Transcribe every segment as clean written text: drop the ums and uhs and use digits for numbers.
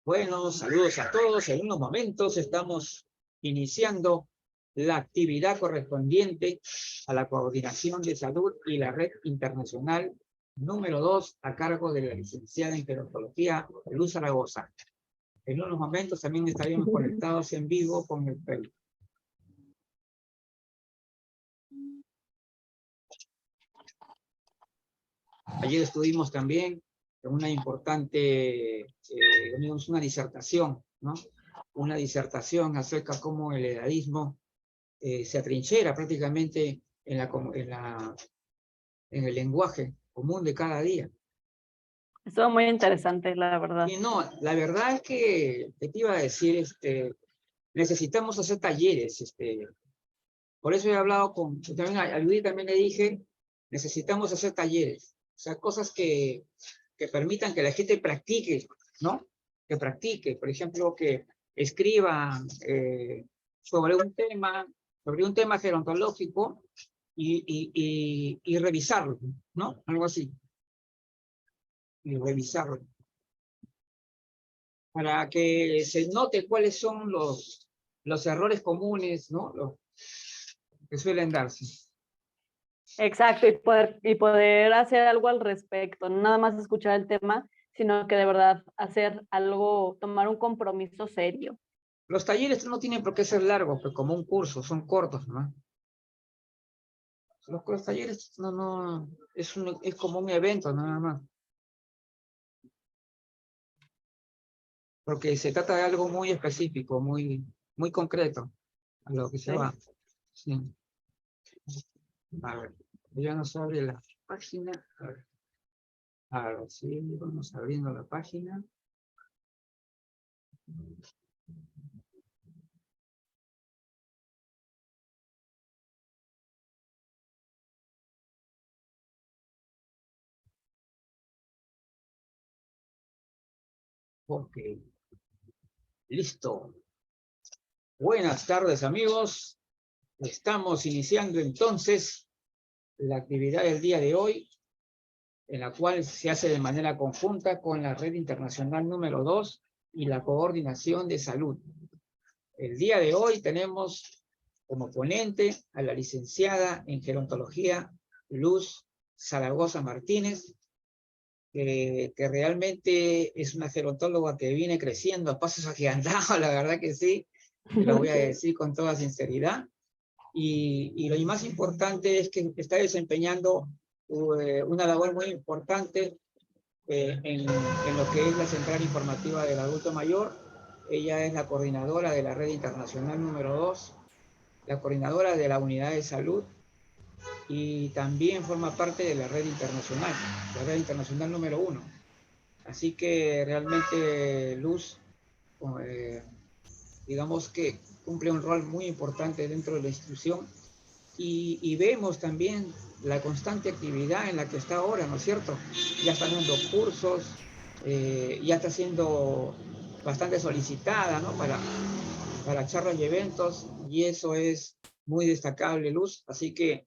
Bueno, saludos a todos. En unos momentos estamos iniciando la actividad correspondiente a la coordinación de salud y la red internacional número 2 a cargo de la licenciada en gerontología Luz Zaragoza. En unos momentos también estaremos conectados en vivo con el Facebook. Ayer estuvimos también en una importante, una disertación, ¿no? Una disertación acerca de cómo el edadismo se atrinchera prácticamente en el lenguaje común de cada día. Estuvo muy interesante, la verdad. Y no, la verdad es que te iba a decir, necesitamos hacer talleres, por eso he hablado también a Luis también le dije, necesitamos hacer talleres, o sea, cosas que permitan que la gente practique, ¿no? Que practique, por ejemplo, que escriba sobre un tema gerontológico y revisarlo, ¿no? Algo así. Y revisarlo. Para que se note cuáles son los errores comunes, ¿no? Los que suelen darse. Exacto, y poder hacer algo al respecto, no nada más escuchar el tema, sino que de verdad hacer algo, tomar un compromiso serio. Los talleres no tienen por qué ser largos, pues como un curso, son cortos, ¿no? Los talleres no, es como un evento nada más. Porque se trata de algo muy específico, muy concreto, a lo que se va. Sí. A ver, ya nos abre la página. A ver, sí, vamos abriendo la página. Ok. Listo. Buenas tardes, amigos. Estamos iniciando entonces la actividad del día de hoy, en la cual se hace de manera conjunta con la Red Internacional número 2 y la Coordinación de Salud. El día de hoy tenemos como ponente a la licenciada en gerontología Luz Zaragoza Martínez, que realmente es una gerontóloga que viene creciendo a pasos agigantados, la verdad que sí, lo voy a decir con toda sinceridad. Y lo más importante es que está desempeñando una labor muy importante en lo que es la central informativa del adulto mayor. Ella es la coordinadora de la Red Internacional número 2, la coordinadora de la Unidad de Salud y también forma parte de la Red Internacional, la Red Internacional número 1. Así que realmente Luz, digamos que cumple un rol muy importante dentro de la institución y vemos también la constante actividad en la que está ahora, ¿no es cierto? Ya está dando cursos, ya está siendo bastante solicitada, ¿no? Para charlas y eventos, y eso es muy destacable, Luz. Así que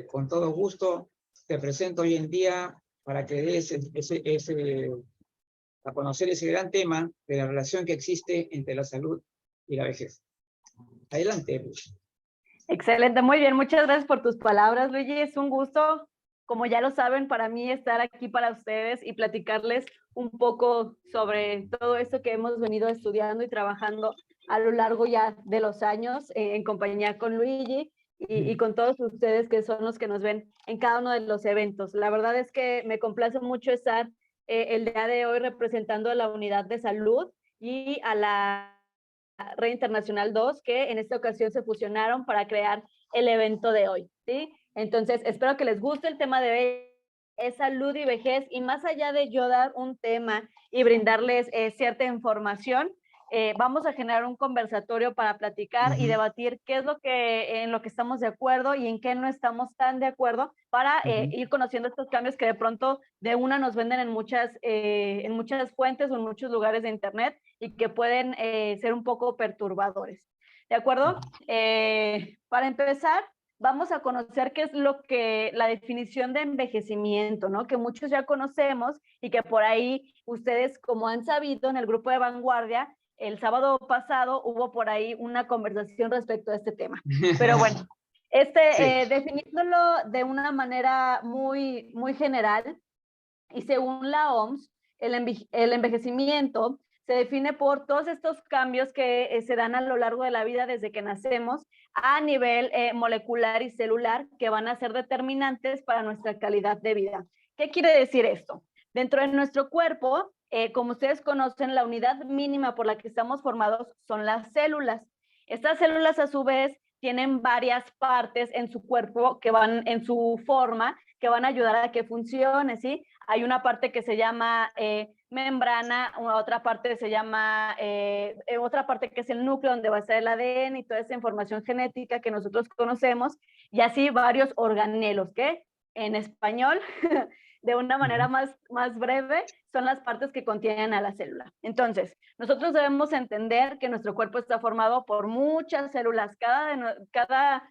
con todo gusto te presento hoy en día para que des a conocer ese gran tema de la relación que existe entre la salud y la vejez. Adelante, Luz. Excelente, muy bien, muchas gracias por tus palabras, Luigi, es un gusto, como ya lo saben, para mí estar aquí para ustedes y platicarles un poco sobre todo esto que hemos venido estudiando y trabajando a lo largo ya de los años en compañía con Luigi y con todos ustedes que son los que nos ven en cada uno de los eventos. La verdad es que me complace mucho estar el día de hoy representando a la unidad de salud y a la Red Internacional 2, que en esta ocasión se fusionaron para crear el evento de hoy, ¿sí? Entonces, espero que les guste el tema de hoy, es salud y vejez, y más allá de yo dar un tema y brindarles cierta información, vamos a generar un conversatorio para platicar y debatir qué es en lo que estamos de acuerdo y en qué no estamos tan de acuerdo para ir conociendo estos cambios que de pronto de una nos venden en muchas fuentes o en muchos lugares de internet y que pueden ser un poco perturbadores. ¿De acuerdo? Para empezar, vamos a conocer qué es lo que, la definición de envejecimiento, ¿no? Que muchos ya conocemos y que por ahí ustedes, como han sabido, en el grupo de Vanguardia, el sábado pasado hubo por ahí una conversación respecto a este tema. Pero bueno, Sí. definiéndolo de una manera muy, muy general, y según la OMS, el envejecimiento se define por todos estos cambios que se dan a lo largo de la vida desde que nacemos a nivel molecular y celular que van a ser determinantes para nuestra calidad de vida. ¿Qué quiere decir esto? Dentro de nuestro cuerpo, como ustedes conocen, la unidad mínima por la que estamos formados son las células. Estas células, a su vez, tienen varias partes en su cuerpo que van en su forma, que van a ayudar a que funcione, ¿sí? Hay una parte que se llama membrana, otra parte se llama, otra parte que es el núcleo donde va a estar el ADN y toda esa información genética que nosotros conocemos, y así varios organelos, que en español, de una manera más breve, son las partes que contienen a la célula. Entonces, nosotros debemos entender que nuestro cuerpo está formado por muchas células, cada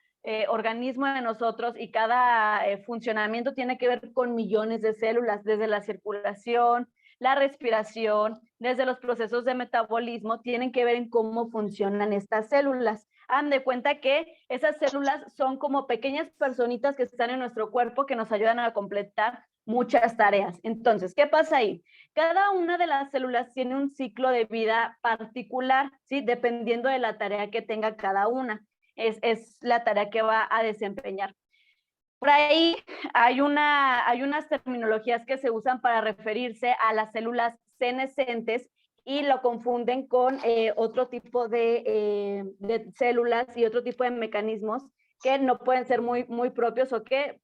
organismo de nosotros y cada funcionamiento tiene que ver con millones de células, desde la circulación, la respiración, desde los procesos de metabolismo, tienen que ver en cómo funcionan estas células. Hagan de cuenta que esas células son como pequeñas personitas que están en nuestro cuerpo que nos ayudan a completar muchas tareas. Entonces, ¿qué pasa ahí? Cada una de las células tiene un ciclo de vida particular, ¿sí? Dependiendo de la tarea que tenga cada una. Es la tarea que va a desempeñar. Por ahí hay unas terminologías que se usan para referirse a las células senescentes y lo confunden con otro tipo de células y otro tipo de mecanismos que no pueden ser muy, muy propios o que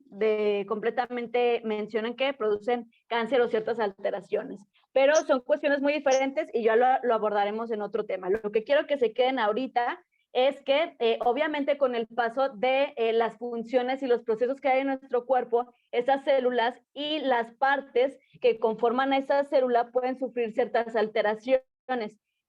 completamente mencionan que producen cáncer o ciertas alteraciones. Pero son cuestiones muy diferentes y ya lo abordaremos en otro tema. Lo que quiero que se queden ahorita es que obviamente con el paso de las funciones y los procesos que hay en nuestro cuerpo, esas células y las partes que conforman a esa célula pueden sufrir ciertas alteraciones.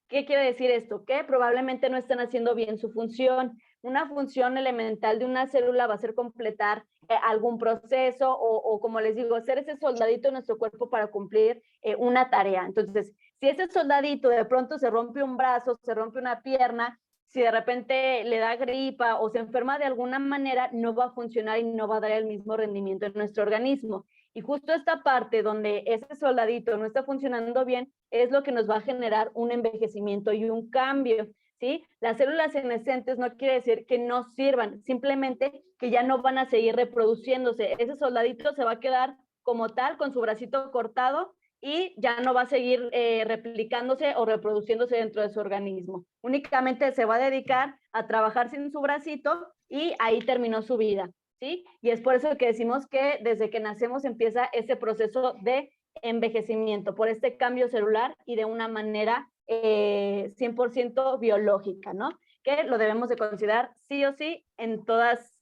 ¿Qué quiere decir esto? Que probablemente no están haciendo bien su función. Una función elemental de una célula va a ser completar algún proceso o, como les digo, ser ese soldadito en nuestro cuerpo para cumplir una tarea. Entonces, si ese soldadito de pronto se rompe un brazo, se rompe una pierna, si de repente le da gripa o se enferma de alguna manera, no va a funcionar y no va a dar el mismo rendimiento en nuestro organismo. Y justo esta parte donde ese soldadito no está funcionando bien es lo que nos va a generar un envejecimiento y un cambio, ¿sí? Las células senescentes no quiere decir que no sirvan, simplemente que ya no van a seguir reproduciéndose. Ese soldadito se va a quedar como tal, con su bracito cortado, y ya no va a seguir replicándose o reproduciéndose dentro de su organismo. Únicamente se va a dedicar a trabajar sin su bracito y ahí terminó su vida, ¿sí? Y es por eso que decimos que desde que nacemos empieza ese proceso de envejecimiento, por este cambio celular y de una manera 100% biológica, ¿no? Que lo debemos de considerar sí o sí en todas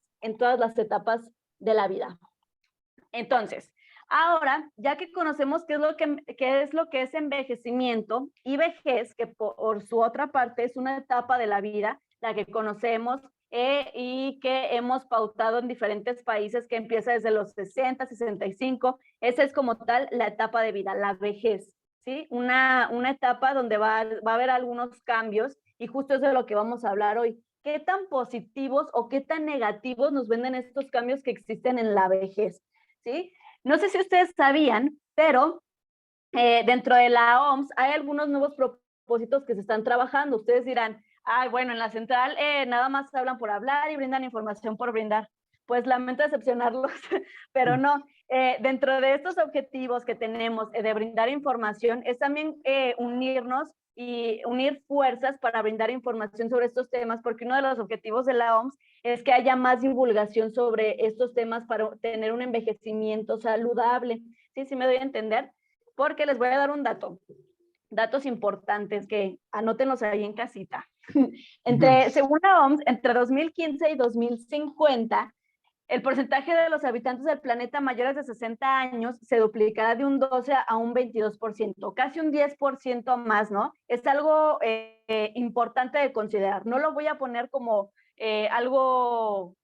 las etapas de la vida. Entonces, ahora, ya que conocemos qué es lo que es envejecimiento y vejez, que por su otra parte es una etapa de la vida, la que conocemos y que hemos pautado en diferentes países, que empieza desde los 60, 65, esa es como tal la etapa de vida, la vejez, ¿sí? Una etapa donde va a haber algunos cambios y justo eso es de lo que vamos a hablar hoy. ¿Qué tan positivos o qué tan negativos nos venden estos cambios que existen en la vejez? ¿Sí? No sé si ustedes sabían, pero dentro de la OMS hay algunos nuevos propósitos que se están trabajando. Ustedes dirán, ay, bueno, en la central nada más hablan por hablar y brindan información por brindar. Pues lamento decepcionarlos, pero no. Dentro de estos objetivos que tenemos de brindar información es también unirnos y unir fuerzas para brindar información sobre estos temas, porque uno de los objetivos de la OMS es que haya más divulgación sobre estos temas para tener un envejecimiento saludable. ¿Sí? ¿Sí me doy a entender? Porque les voy a dar un datos importantes que anótenlos ahí en casita. Según la OMS, entre 2015 y 2050, el porcentaje de los habitantes del planeta mayores de 60 años se duplicará de un 12 a un 22%, casi un 10% más, ¿no? Es algo importante de considerar. No lo voy a poner como algo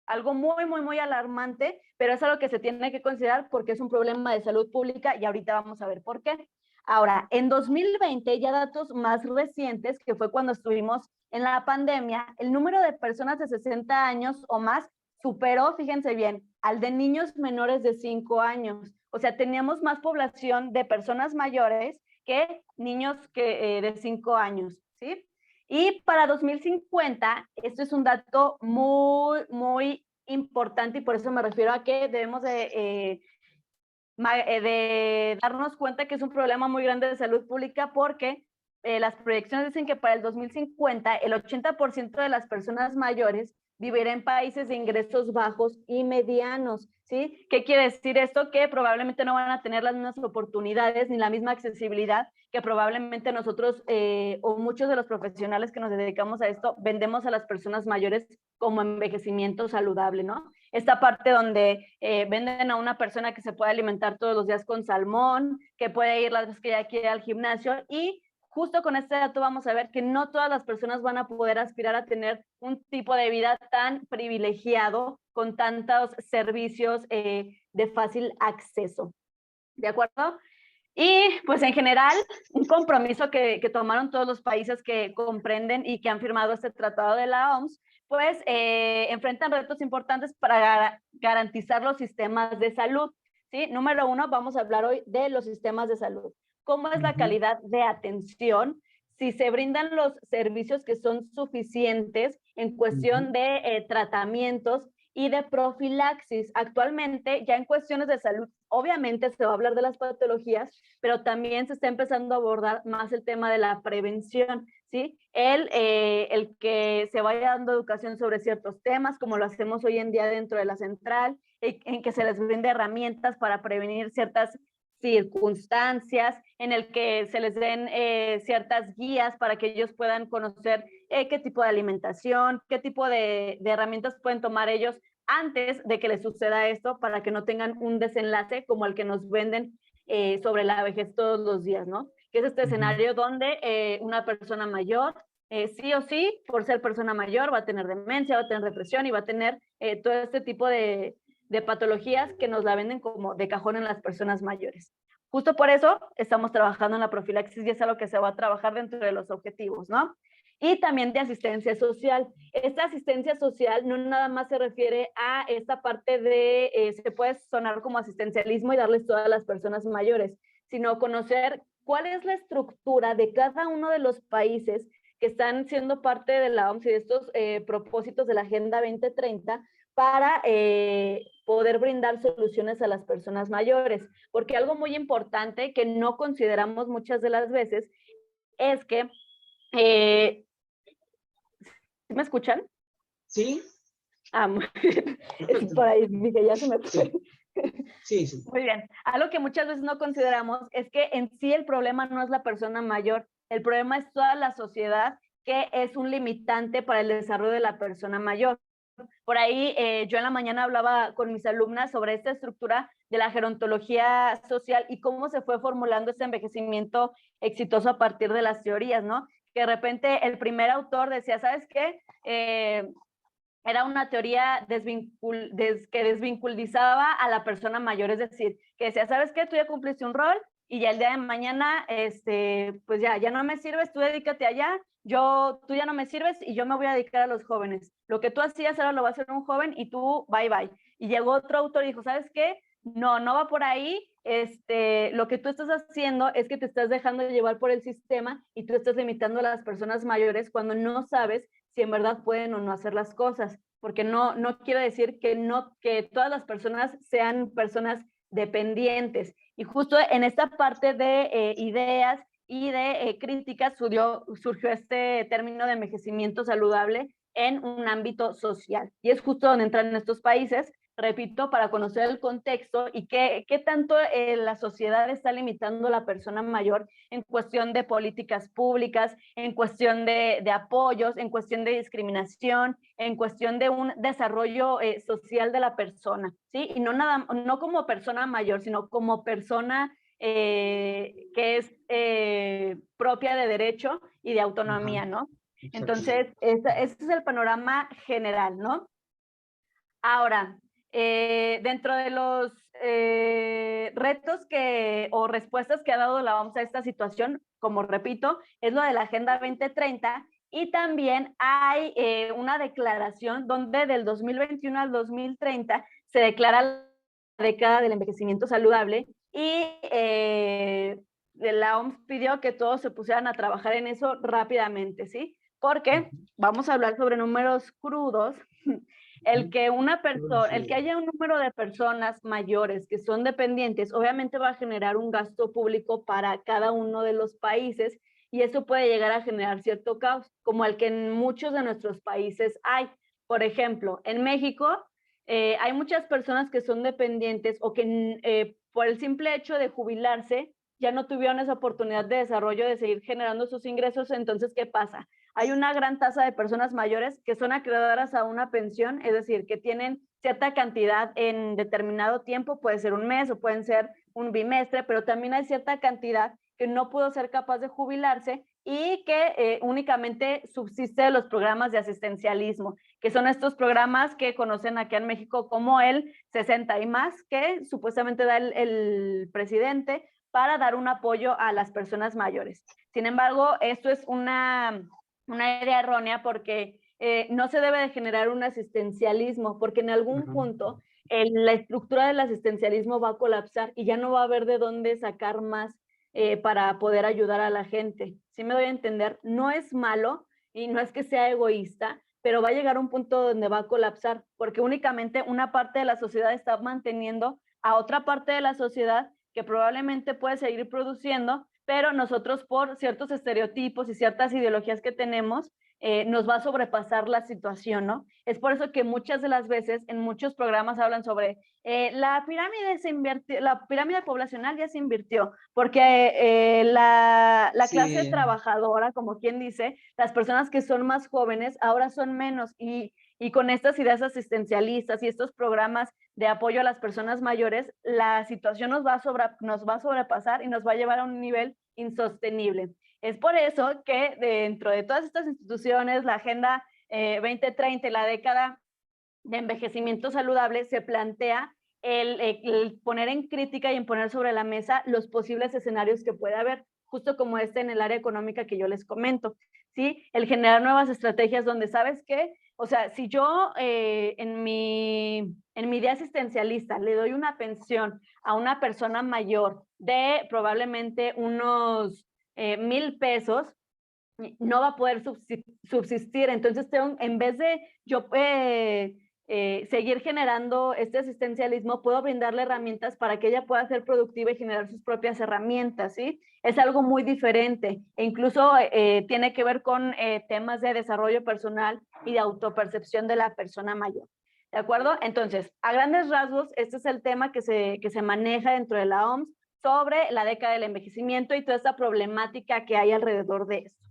algo muy, muy, muy alarmante, pero es algo que se tiene que considerar porque es un problema de salud pública y ahorita vamos a ver por qué. Ahora, en 2020, ya datos más recientes, que fue cuando estuvimos en la pandemia, el número de personas de 60 años o más superó, fíjense bien, al de niños menores de 5 años. O sea, teníamos más población de personas mayores que niños de 5 años, ¿sí? Y para 2050, esto es un dato muy, muy importante y por eso me refiero a que debemos de darnos cuenta que es un problema muy grande de salud pública porque las proyecciones dicen que para el 2050 el 80% de las personas mayores vivirá en países de ingresos bajos y medianos, ¿sí? ¿Qué quiere decir esto? Que probablemente no van a tener las mismas oportunidades ni la misma accesibilidad que probablemente nosotros o muchos de los profesionales que nos dedicamos a esto vendemos a las personas mayores como envejecimiento saludable, ¿no? Esta parte donde venden a una persona que se puede alimentar todos los días con salmón, que puede ir las veces que ya quiere al gimnasio y justo con este dato vamos a ver que no todas las personas van a poder aspirar a tener un tipo de vida tan privilegiado con tantos servicios de fácil acceso. ¿De acuerdo? Y pues en general, un compromiso que tomaron todos los países que comprenden y que han firmado este tratado de la OMS, pues enfrentan retos importantes para garantizar los sistemas de salud. ¿Sí? Número uno, vamos a hablar hoy de los sistemas de salud. ¿Cómo es la calidad de atención? Si se brindan los servicios que son suficientes en cuestión de tratamientos y de profilaxis. Actualmente, ya en cuestiones de salud, obviamente se va a hablar de las patologías, pero también se está empezando a abordar más el tema de la prevención, ¿sí? El que se vaya dando educación sobre ciertos temas, como lo hacemos hoy en día dentro de la central, en que se les brinde herramientas para prevenir ciertas circunstancias, en el que se les den ciertas guías para que ellos puedan conocer qué tipo de alimentación, qué tipo de herramientas pueden tomar ellos antes de que les suceda esto para que no tengan un desenlace como el que nos venden sobre la vejez todos los días, ¿no? Que es este escenario donde una persona mayor, sí o sí, por ser persona mayor, va a tener demencia, va a tener depresión y va a tener todo este tipo de patologías que nos la venden como de cajón en las personas mayores. Justo por eso estamos trabajando en la profilaxis y es algo que se va a trabajar dentro de los objetivos, ¿no? Y también de asistencia social. Esta asistencia social no nada más se refiere a esta parte de, se puede sonar como asistencialismo y darles todas las personas mayores, sino conocer cuál es la estructura de cada uno de los países que están siendo parte de la OMS y de estos propósitos de la Agenda 2030 para poder brindar soluciones a las personas mayores. Porque algo muy importante que no consideramos muchas de las veces es que ¿me escuchan? Sí. Muy bien. Es por ahí, dije, ya se me fue. Sí, sí. Muy bien. Algo que muchas veces no consideramos es que en sí el problema no es la persona mayor, el problema es toda la sociedad que es un limitante para el desarrollo de la persona mayor. Por ahí yo en la mañana hablaba con mis alumnas sobre esta estructura de la gerontología social y cómo se fue formulando este envejecimiento exitoso a partir de las teorías, ¿no? Que de repente el primer autor decía, ¿sabes qué? Era una teoría que desvinculizaba a la persona mayor, es decir, que decía, ¿sabes qué? Tú ya cumpliste un rol y ya el día de mañana, pues ya no me sirves, tú dedícate allá, tú ya no me sirves y yo me voy a dedicar a los jóvenes. Lo que tú hacías ahora lo va a hacer un joven y tú, bye, bye. Y llegó otro autor y dijo, ¿sabes qué? No va por ahí, lo que tú estás haciendo es que te estás dejando llevar por el sistema y tú estás limitando a las personas mayores cuando no sabes si en verdad pueden o no hacer las cosas, porque no quiero decir que todas las personas sean personas dependientes. Y justo en esta parte de ideas y de críticas surgió este término de envejecimiento saludable en un ámbito social. Y es justo donde entran estos países, repito, para conocer el contexto y qué tanto la sociedad está limitando a la persona mayor en cuestión de políticas públicas, en cuestión de apoyos, en cuestión de discriminación, en cuestión de un desarrollo social de la persona, ¿sí? Y no como persona mayor, sino como persona que es propia de derecho y de autonomía, ¿no? Entonces, ese es el panorama general, ¿no? Ahora, dentro de los retos o respuestas que ha dado la OMS a esta situación, como repito, es lo de la Agenda 2030, y también hay una declaración donde del 2021 al 2030 se declara la década del envejecimiento saludable, y la OMS pidió que todos se pusieran a trabajar en eso rápidamente, ¿sí? Porque vamos a hablar sobre números crudos. El que haya un número de personas mayores que son dependientes, obviamente va a generar un gasto público para cada uno de los países, y eso puede llegar a generar cierto caos, como el que en muchos de nuestros países hay. Por ejemplo, en México hay muchas personas que son dependientes o que por el simple hecho de jubilarse ya no tuvieron esa oportunidad de desarrollo, de seguir generando sus ingresos. Entonces, ¿qué pasa? Hay una gran tasa de personas mayores que son acreedoras a una pensión, es decir, que tienen cierta cantidad en determinado tiempo, puede ser un mes o pueden ser un bimestre, pero también hay cierta cantidad que no pudo ser capaz de jubilarse y que únicamente subsiste de los programas de asistencialismo, que son estos programas que conocen aquí en México como el 60 y más, que supuestamente da el presidente para dar un apoyo a las personas mayores. Sin embargo, esto es una idea errónea, porque no se debe de generar un asistencialismo, porque en algún punto la estructura del asistencialismo va a colapsar y ya no va a haber de dónde sacar más para poder ayudar a la gente. ¿Sí me doy a entender? No es malo y no es que sea egoísta, pero va a llegar un punto donde va a colapsar, porque únicamente una parte de la sociedad está manteniendo a otra parte de la sociedad que probablemente puede seguir produciendo, pero nosotros, por ciertos estereotipos y ciertas ideologías que tenemos, nos va a sobrepasar la situación, ¿no? Es por eso que muchas de las veces en muchos programas hablan sobre la pirámide poblacional ya se invirtió, porque la clase Sí, trabajadora, como quien dice, las personas que son más jóvenes ahora son menos, y con estas ideas asistencialistas y estos programas de apoyo a las personas mayores, la situación nos va a sobrepasar y nos va a llevar a un nivel insostenible. Es por eso que dentro de todas estas instituciones, la Agenda 2030 y la década de envejecimiento saludable, se plantea el poner en crítica y en poner sobre la mesa los posibles escenarios que puede haber, justo como en el área económica que yo les comento, ¿sí? El generar nuevas estrategias donde, ¿sabes qué? O sea, si yo en mi idea asistencialista le doy una pensión a una persona mayor de probablemente unos 1,000 pesos, no va a poder subsistir. Entonces, en vez de yo seguir generando este asistencialismo, puedo brindarle herramientas para que ella pueda ser productiva y generar sus propias herramientas, ¿sí? Es algo muy diferente, e incluso tiene que ver con temas de desarrollo personal y de autopercepción de la persona mayor. ¿De acuerdo? Entonces, a grandes rasgos, este es el tema que se maneja dentro de la OMS sobre la década del envejecimiento y toda esta problemática que hay alrededor de esto.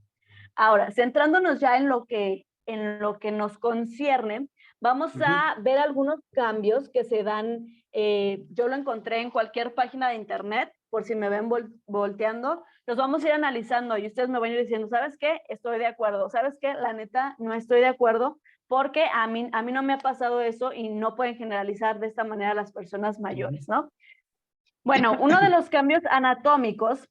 Ahora, centrándonos ya en lo que nos concierne, vamos a ver algunos cambios que se dan. Yo lo encontré en cualquier página de internet, por si me ven volteando, los vamos a ir analizando y ustedes me van a ir diciendo, ¿sabes qué? Estoy de acuerdo. ¿Sabes qué? La neta, no estoy de acuerdo, porque a mí no me ha pasado eso y no pueden generalizar de esta manera a las personas mayores, ¿no? Bueno, uno de los cambios anatómicos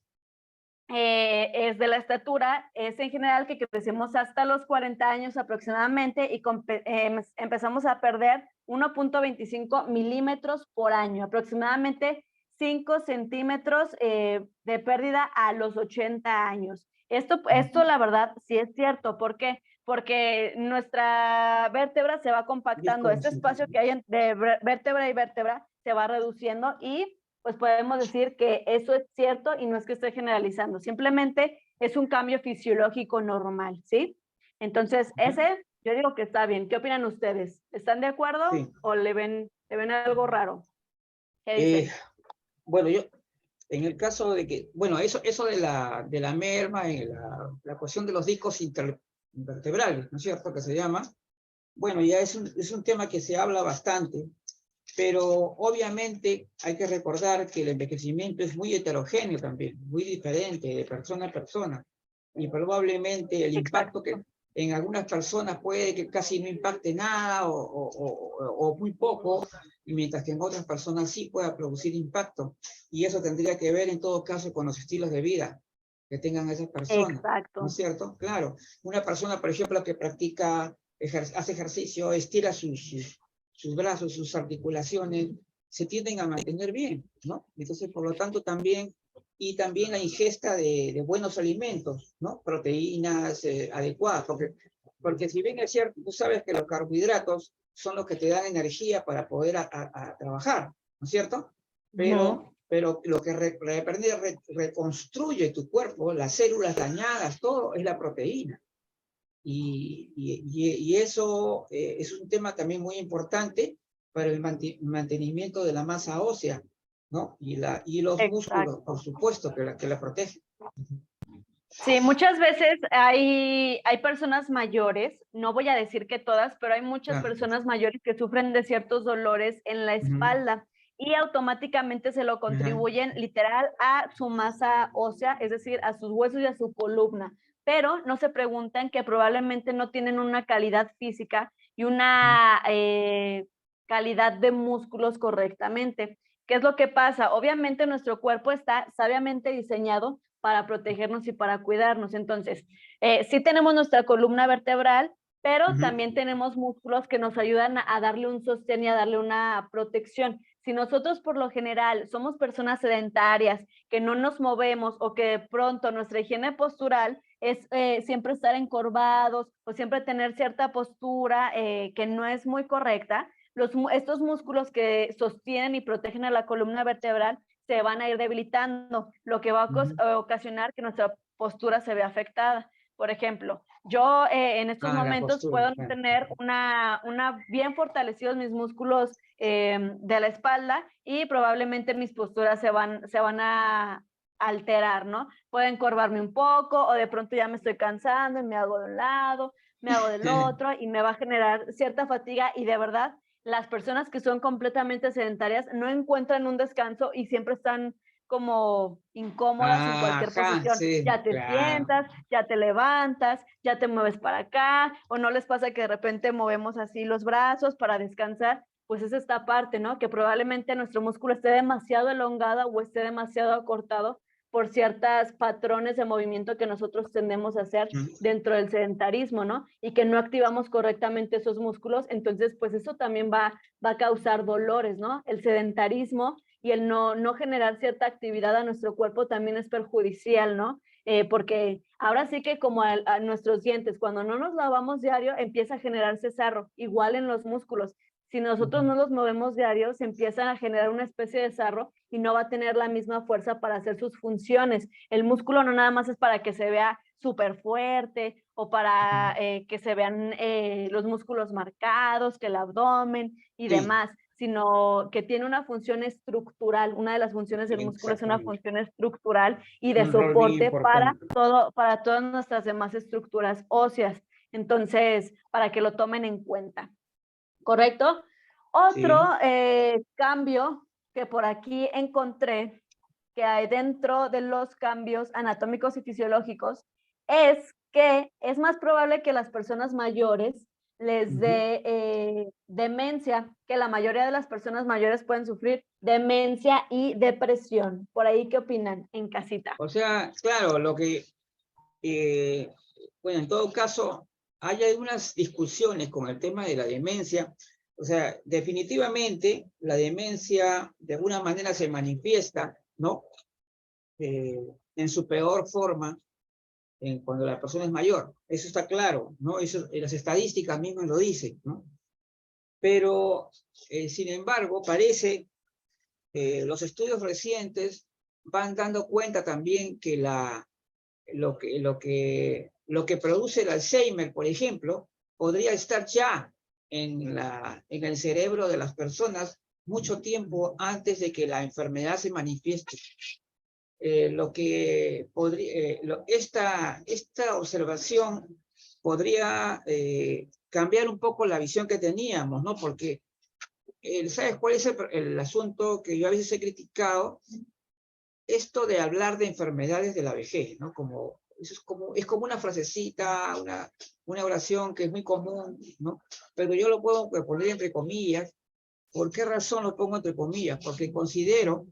es de la estatura, es en general que crecemos hasta los 40 años aproximadamente y empezamos a perder 1.25 milímetros por año, aproximadamente 5 centímetros de pérdida a los 80 años. Esto la verdad sí es cierto. ¿Por qué? Porque nuestra vértebra se va compactando, este espacio que hay de vértebra y vértebra se va reduciendo, y pues podemos decir que eso es cierto y no es que esté generalizando, simplemente es un cambio fisiológico normal, ¿sí? Entonces, yo digo que está bien. ¿Qué opinan ustedes? ¿Están de acuerdo sí. o le ven algo raro? ¿Qué dicen? Bueno, yo, en el caso de que, bueno, eso de la merma, la cuestión de los discos intervertebrales, ¿no es cierto?, que se llama, bueno, ya es un tema que se habla bastante, pero obviamente hay que recordar que el envejecimiento es muy heterogéneo también, muy diferente de persona a persona, y probablemente el impacto que en algunas personas puede que casi no impacte nada o muy poco, y mientras que en otras personas sí pueda producir impacto. Y eso tendría que ver en todo caso con los estilos de vida que tengan esas personas, ¿no es Exacto. cierto? Claro, una persona, por ejemplo, que practica, hace ejercicio, estira sus brazos, sus articulaciones, se tienden a mantener bien, ¿no? Entonces, por lo tanto, también, y también la ingesta de buenos alimentos, ¿no? Proteínas adecuadas, porque si bien es cierto, tú sabes que los carbohidratos son los que te dan energía para poder a trabajar, ¿no es cierto? Pero lo que reconstruye tu cuerpo, las células dañadas, todo es la proteína. Y eso es un tema también muy importante para el mantenimiento de la masa ósea, ¿no? Y los músculos, por Exacto. supuesto, que la protegen. Sí, muchas veces hay personas mayores, no voy a decir que todas, pero hay muchas Claro. personas mayores que sufren de ciertos dolores en la espalda y automáticamente se lo contribuyen literal a su masa ósea, es decir, a sus huesos y a su columna, pero no se preguntan que probablemente no tienen una calidad física y una calidad de músculos correctamente. ¿Qué es lo que pasa? Obviamente nuestro cuerpo está sabiamente diseñado para protegernos y para cuidarnos. Entonces, sí tenemos nuestra columna vertebral, pero también tenemos músculos que nos ayudan a darle un sostén y a darle una protección. Si nosotros por lo general somos personas sedentarias, que no nos movemos o que de pronto nuestra higiene postural es siempre estar encorvados o siempre tener cierta postura que no es muy correcta, estos músculos que sostienen y protegen a la columna vertebral se van a ir debilitando, lo que va a ocasionar que nuestra postura se vea afectada. Por ejemplo, yo en estos momentos Postura, puedo claro. tener bien fortalecidos mis músculos de la espalda y probablemente mis posturas se van a alterar, ¿no? Puedo encorvarme un poco o de pronto ya me estoy cansando y me hago de un lado, me hago del otro y me va a generar cierta fatiga y de verdad las personas que son completamente sedentarias no encuentran un descanso y siempre están como incómodas en cualquier Ajá, posición. sí, Ya te claro. sientas, ya te levantas, ya te mueves para acá, o no les pasa que de repente movemos así los brazos para descansar, pues es esta parte, ¿no? Que probablemente nuestro músculo esté demasiado elongado o esté demasiado acortado por ciertos patrones de movimiento que nosotros tendemos a hacer dentro del sedentarismo, ¿no? Y que no activamos correctamente esos músculos, entonces pues eso también va a causar dolores, ¿no? El sedentarismo y el no generar cierta actividad a nuestro cuerpo también es perjudicial, ¿no? Porque ahora sí que como a nuestros dientes, cuando no nos lavamos diario, empieza a generarse sarro, igual en los músculos. Si nosotros no los movemos diario, se empiezan a generar una especie de sarro y no va a tener la misma fuerza para hacer sus funciones. El músculo no nada más es para que se vea súper fuerte o para que se vean los músculos marcados, que el abdomen y Sí, demás, sino que tiene una función estructural. Una de las funciones del músculo es una exactamente. función estructural y de Un rol bien soporte importante. para todas nuestras demás estructuras óseas. Entonces, para que lo tomen en cuenta. ¿Correcto? Otro Sí. cambio que por aquí encontré que hay dentro de los cambios anatómicos y fisiológicos es que es más probable que las personas mayores les dé demencia, que la mayoría de las personas mayores pueden sufrir demencia y depresión. ¿Por ahí qué opinan en casita? O sea, claro, bueno, en todo caso, hay algunas discusiones con el tema de la demencia. O sea, definitivamente la demencia de alguna manera se manifiesta, ¿no? En su peor forma cuando la persona es mayor. Eso está claro, ¿no? Eso, las estadísticas mismas lo dicen, ¿no? Pero, sin embargo, parece los estudios recientes van dando cuenta también que lo que produce el Alzheimer, por ejemplo, podría estar ya en el cerebro de las personas mucho tiempo antes de que la enfermedad se manifieste. Lo que podría, esta observación podría cambiar un poco la visión que teníamos, ¿no? Porque, ¿sabes cuál es el asunto que yo a veces he criticado? Esto de hablar de enfermedades de la vejez, ¿no? Como Eso es como una frasecita, una oración que es muy común, ¿no? Pero yo lo puedo poner entre comillas. ¿Por qué razón lo pongo entre comillas? Porque considero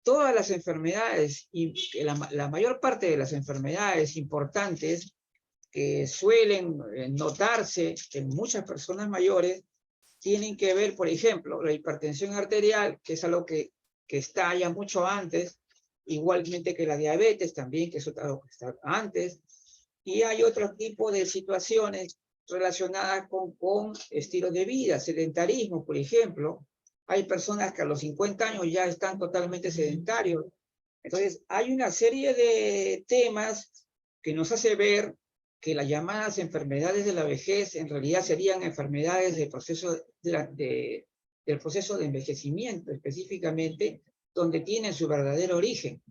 todas las enfermedades, y la mayor parte de las enfermedades importantes que suelen notarse en muchas personas mayores, tienen que ver, por ejemplo, la hipertensión arterial, que es algo que está ya mucho antes, igualmente que la diabetes también, que es algo que está antes, y hay otro tipo de situaciones relacionadas con estilos de vida, sedentarismo, por ejemplo. Hay personas que a los 50 años ya están totalmente sedentarios. Entonces, hay una serie de temas que nos hace ver que las llamadas enfermedades de la vejez en realidad serían enfermedades del proceso del proceso de envejecimiento, específicamente, donde tienen su verdadero origen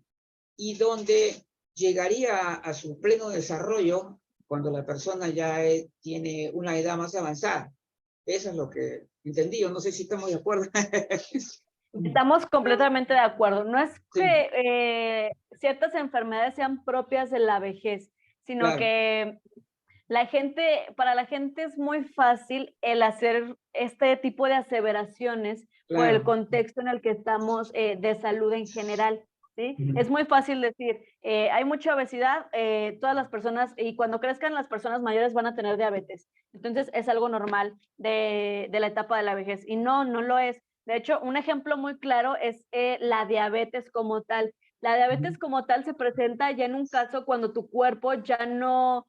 y donde llegaría a su pleno desarrollo cuando la persona ya tiene una edad más avanzada. Eso es lo que entendí. Yo no sé si estamos de acuerdo. Estamos completamente de acuerdo. No es Sí, que ciertas enfermedades sean propias de la vejez, sino claro, que para la gente es muy fácil el hacer este tipo de aseveraciones por el claro. contexto en el que estamos de salud en general. ¿Sí? Ujú. Es muy fácil decir, hay mucha obesidad, todas las personas, y cuando crezcan las personas mayores van a tener diabetes. Entonces es algo normal de la etapa de la vejez. Y no, no lo es. De hecho, un ejemplo muy claro es la diabetes como tal. La diabetes como tal se presenta ya en un caso cuando tu cuerpo ya no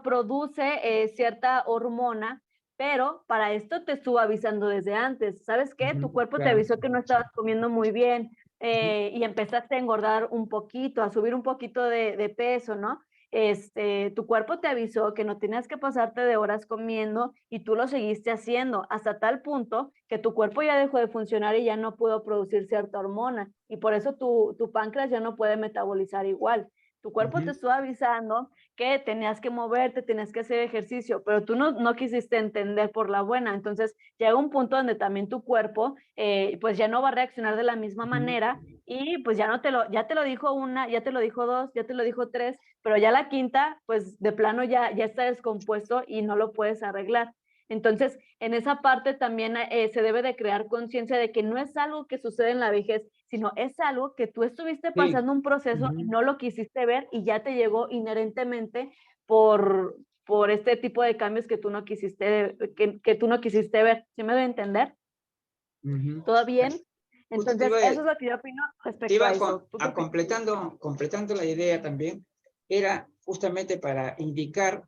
produce cierta hormona, pero para esto te estuvo avisando desde antes. ¿Sabes qué? Tu Ujú, cuerpo te claro. avisó que no estabas comiendo muy bien Ujú, y empezaste a engordar un poquito, a subir un poquito de peso, ¿no? Tu cuerpo te avisó que no tenías que pasarte de horas comiendo y tú lo seguiste haciendo hasta tal punto que tu cuerpo ya dejó de funcionar y ya no pudo producir cierta hormona y por eso tu páncreas ya no puede metabolizar igual. Tu cuerpo te ujú. estuvo avisando que tenías que moverte, tenías que hacer ejercicio, pero tú no quisiste entender por la buena. Entonces llega un punto donde también tu cuerpo pues ya no va a reaccionar de la misma Ujú. manera y pues ya te lo dijo una, ya te lo dijo dos, ya te lo dijo tres, pero ya la quinta pues de plano ya está descompuesto y no lo puedes arreglar. Entonces, en esa parte también se debe de crear conciencia de que no es algo que sucede en la vejez, sino es algo que tú estuviste Sí. pasando un proceso y Ujú. no lo quisiste ver y ya te llegó inherentemente por este tipo de cambios que tú no quisiste, que tú no quisiste ver. ¿Sí me doy a entender? Ujú. ¿Todo bien? Justo te Entonces, eso es lo que yo opino te respecto iba a eso. ¿Tú qué opinas? completando la idea también, era justamente para indicar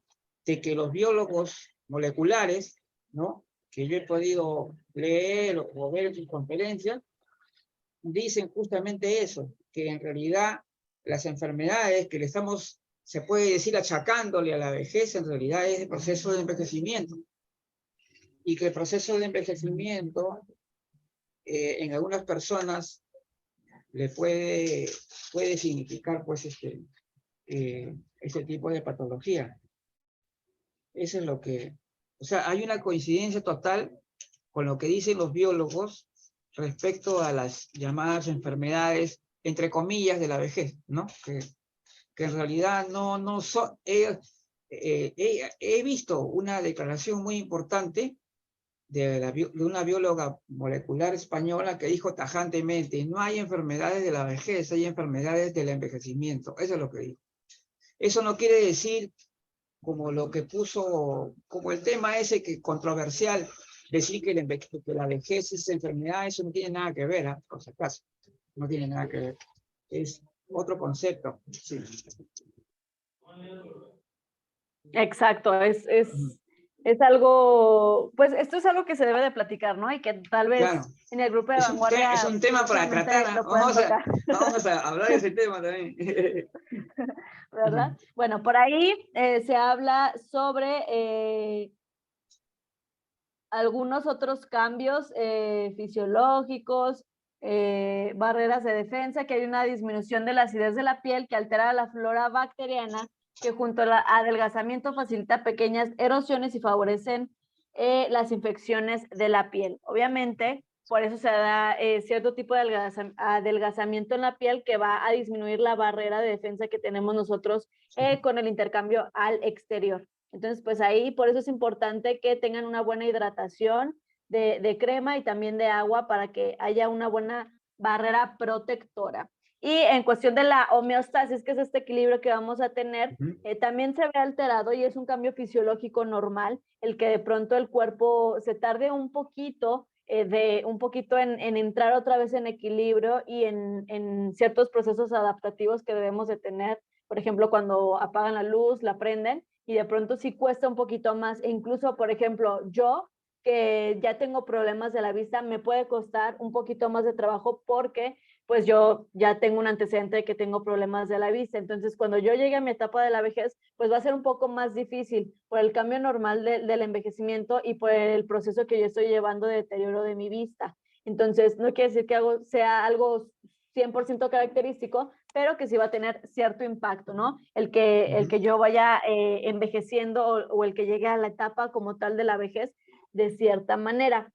de que los biólogos moleculares, ¿no? Que yo he podido leer o ver en sus conferencias, dicen justamente eso, que en realidad las enfermedades que le estamos, se puede decir, achacándole a la vejez, en realidad es el proceso de envejecimiento. Y que el proceso de envejecimiento en algunas personas le puede significar pues ese tipo de patología. Eso es lo que, o sea, hay una coincidencia total con lo que dicen los biólogos respecto a las llamadas enfermedades, entre comillas, de la vejez, ¿no? Que en realidad no son... he visto una declaración muy importante de una bióloga molecular española que dijo tajantemente, no hay enfermedades de la vejez, hay enfermedades del envejecimiento. Eso es lo que dijo. Eso no quiere decir como lo que puso, como el tema ese que controversial, decir que la vejez es enfermedad, eso no tiene nada que ver, ¿eh? Por si acaso, no tiene nada que ver. Es otro concepto. Sí. Exacto, es algo, pues esto es algo que se debe de platicar, ¿no? Y que tal Claro, vez en el grupo de es vanguardia un tema para próximamente tratar, ¿eh? lo puedan tocar. Vamos a hablar de ese tema también. ¿Verdad? Bueno, por ahí se habla sobre algunos otros cambios fisiológicos, barreras de defensa, que hay una disminución de la acidez de la piel que altera la flora bacteriana, que junto al adelgazamiento facilita pequeñas erosiones y favorecen las infecciones de la piel. Obviamente, por eso se da cierto tipo de adelgazamiento en la piel que va a disminuir la barrera de defensa que tenemos nosotros con el intercambio al exterior. Entonces, pues ahí por eso es importante que tengan una buena hidratación de crema y también de agua para que haya una buena barrera protectora. Y en cuestión de la homeostasis, que es este equilibrio que vamos a tener, también se ve alterado y es un cambio fisiológico normal, el que de pronto el cuerpo se tarde un poquito, en entrar otra vez en equilibrio y en ciertos procesos adaptativos que debemos de tener. Por ejemplo, cuando apagan la luz, la prenden y de pronto sí cuesta un poquito más. E incluso, por ejemplo, yo que ya tengo problemas de la vista, me puede costar un poquito más de trabajo porque pues yo ya tengo un antecedente de que tengo problemas de la vista. Entonces, cuando yo llegue a mi etapa de la vejez, pues va a ser un poco más difícil por el cambio normal del envejecimiento y por el proceso que yo estoy llevando de deterioro de mi vista. Entonces, no quiere decir que sea algo 100% característico, pero que sí va a tener cierto impacto, ¿no? El que yo vaya envejeciendo o el que llegue a la etapa como tal de la vejez de cierta manera.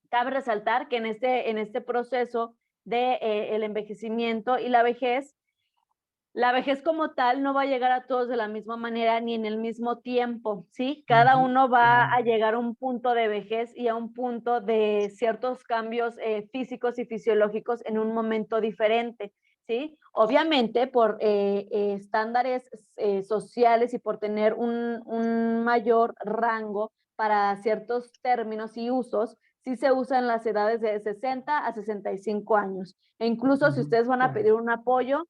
Cabe resaltar que en este proceso de el envejecimiento y la vejez como tal no va a llegar a todos de la misma manera ni en el mismo tiempo, ¿sí? Cada uno va a llegar a un punto de vejez y a un punto de ciertos cambios físicos y fisiológicos en un momento diferente, ¿sí? Obviamente por estándares sociales y por tener un mayor rango para ciertos términos y usos, sí se usan las edades de 60 a 65 años. E incluso si ustedes van a pedir un apoyo,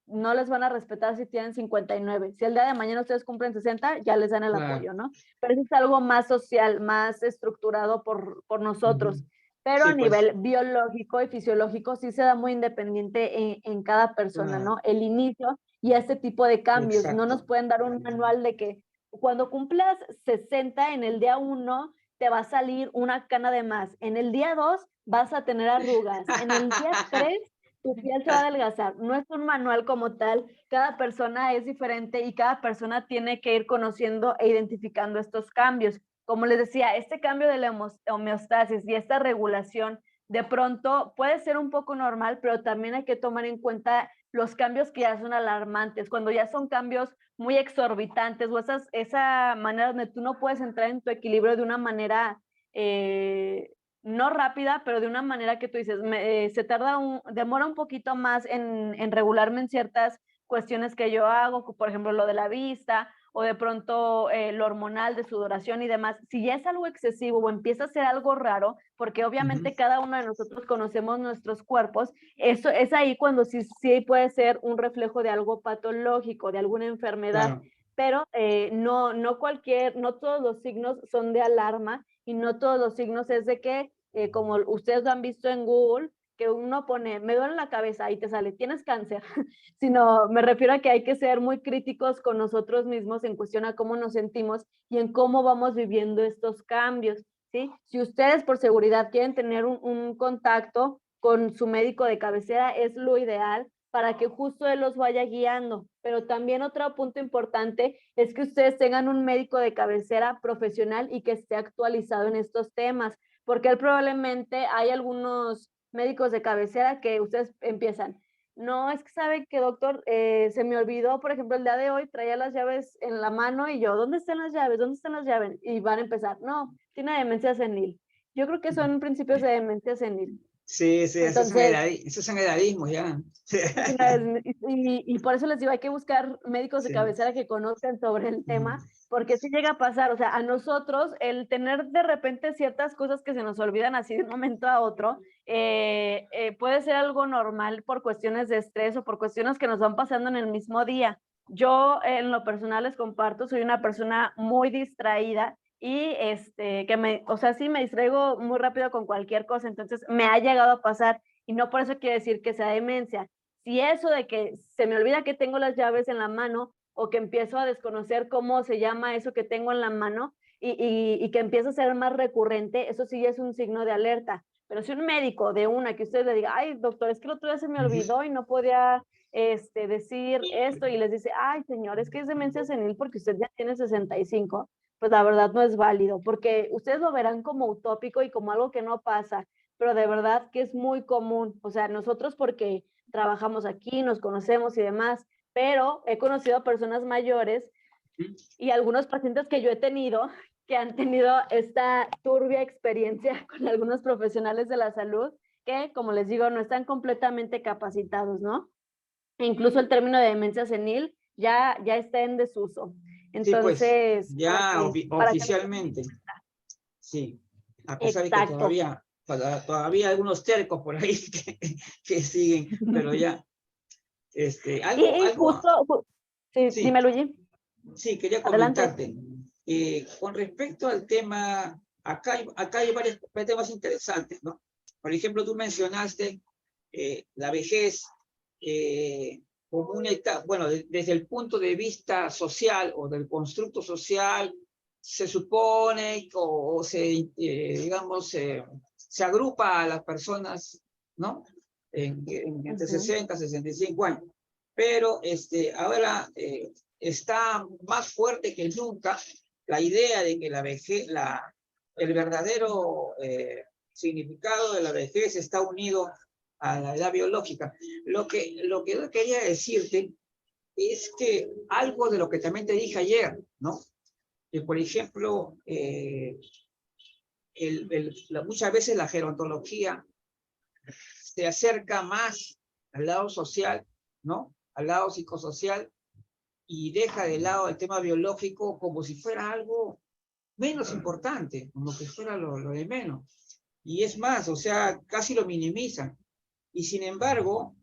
no les van a respetar si tienen 59. Si el día de mañana ustedes cumplen 60, ya les dan el apoyo, ¿no? Pero eso es algo más social, más estructurado por nosotros. Pero Sí, a nivel biológico y fisiológico sí se da muy independiente en cada persona, ¿no? El inicio y este tipo de cambios. No nos pueden dar un manual de que cuando cumplas 60 en el día 1 te va a salir una cana de más. En el día 2 vas a tener arrugas. En el día 3 tu piel se va a adelgazar. No es un manual como tal, cada persona es diferente y cada persona tiene que ir conociendo e identificando estos cambios. Como les decía, este cambio de la homeostasis y esta regulación de pronto puede ser un poco normal, pero también hay que tomar en cuenta los cambios que ya son alarmantes, cuando ya son cambios muy exorbitantes o esa manera donde tú no puedes entrar en tu equilibrio de una manera no rápida, pero de una manera que tú dices, demora un poquito más en regularme en ciertas cuestiones que yo hago, por ejemplo, lo de la vista, o de pronto lo hormonal de sudoración y demás. Si ya es algo excesivo o empieza a ser algo raro, porque obviamente cada uno de nosotros conocemos nuestros cuerpos, eso es ahí cuando sí puede ser un reflejo de algo patológico, de alguna enfermedad. Claro. Pero no todos los signos son de alarma y no todos los signos es de que, como ustedes lo han visto en Google, que uno pone, me duele la cabeza y te sale, tienes cáncer, sino me refiero a que hay que ser muy críticos con nosotros mismos en cuestión a cómo nos sentimos y en cómo vamos viviendo estos cambios, ¿sí? Si ustedes por seguridad quieren tener un contacto con su médico de cabecera, es lo ideal para que justo él los vaya guiando. Pero también otro punto importante es que ustedes tengan un médico de cabecera profesional y que esté actualizado en estos temas, porque él probablemente hay algunos médicos de cabecera que ustedes empiezan, no, es que sabe que doctor, se me olvidó, por ejemplo, el día de hoy traía las llaves en la mano y yo, ¿dónde están las llaves? ¿Dónde están las llaves? Y van a empezar, no, tiene demencia senil. Yo creo que son principios de demencia senil. Sí, sí, Entonces, esos son edadismos ya. y por eso les digo, hay que buscar médicos de cabecera que conozcan sobre el tema, porque si llega a pasar, o sea, a nosotros el tener de repente ciertas cosas que se nos olvidan así de un momento a otro, puede ser algo normal por cuestiones de estrés o por cuestiones que nos van pasando en el mismo día. Yo en lo personal les comparto, soy una persona muy distraída y o sea, sí me distraigo muy rápido con cualquier cosa, entonces me ha llegado a pasar y no por eso quiere decir que sea demencia. Si eso de que se me olvida que tengo las llaves en la mano o que empiezo a desconocer cómo se llama eso que tengo en la mano y que empieza a ser más recurrente, eso sí es un signo de alerta. Pero si un médico de una que usted le diga, ay, doctor, es que el otro día se me olvidó y no podía decir esto y les dice, ay, señor, es que es demencia senil porque usted ya tiene 65, pues la verdad no es válido, porque ustedes lo verán como utópico y como algo que no pasa, pero de verdad que es muy común. O sea, nosotros porque trabajamos aquí, nos conocemos y demás, pero he conocido a personas mayores y algunos pacientes que yo he tenido que han tenido esta turbia experiencia con algunos profesionales de la salud que, como les digo, no están completamente capacitados, ¿no? E incluso el término de demencia senil ya está en desuso. Sí, pues, Entonces, ya para que oficialmente, sí, a pesar de que exacto. todavía hay algunos tercos por ahí que siguen, pero ya, Y justo, sí, sí, dime, Luigi, sí, quería adelante. comentarte, con respecto al tema, acá hay varios temas interesantes, ¿no? Por ejemplo, tú mencionaste la vejez como una etapa, bueno, desde el punto de vista social o del constructo social, se supone o se, digamos, se agrupa a las personas, ¿no? Entre 60 y 65 años. Pero ahora está más fuerte que nunca la idea de que la vejez, el verdadero significado de la vejez está unido a la edad biológica. Lo que yo quería decirte es que algo de lo que también te dije ayer, ¿no? Que por ejemplo, muchas veces la gerontología se acerca más al lado social, ¿no? Al lado psicosocial y deja de lado el tema biológico como si fuera algo menos importante, como que fuera lo de menos. Y es más, o sea, casi lo minimizan. Y sin embargo,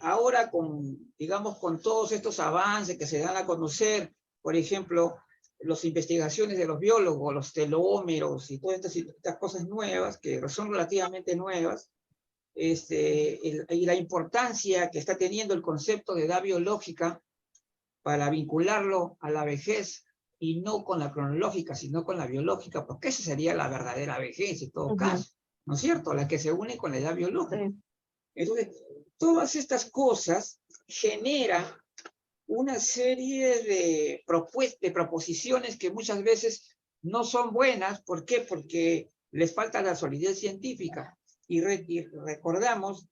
ahora con, digamos, con todos estos avances que se dan a conocer, por ejemplo, las investigaciones de los biólogos, los telómeros y todas estas cosas nuevas, que son relativamente nuevas, y la importancia que está teniendo el concepto de edad biológica para vincularlo a la vejez y no con la cronológica, sino con la biológica, porque esa sería la verdadera vejez en todo caso, ¿no es cierto? La que se une con la edad biológica. Sí. Entonces, todas estas cosas generan una serie de proposiciones que muchas veces no son buenas. ¿Por qué? Porque les falta la solidez científica. Y recordamos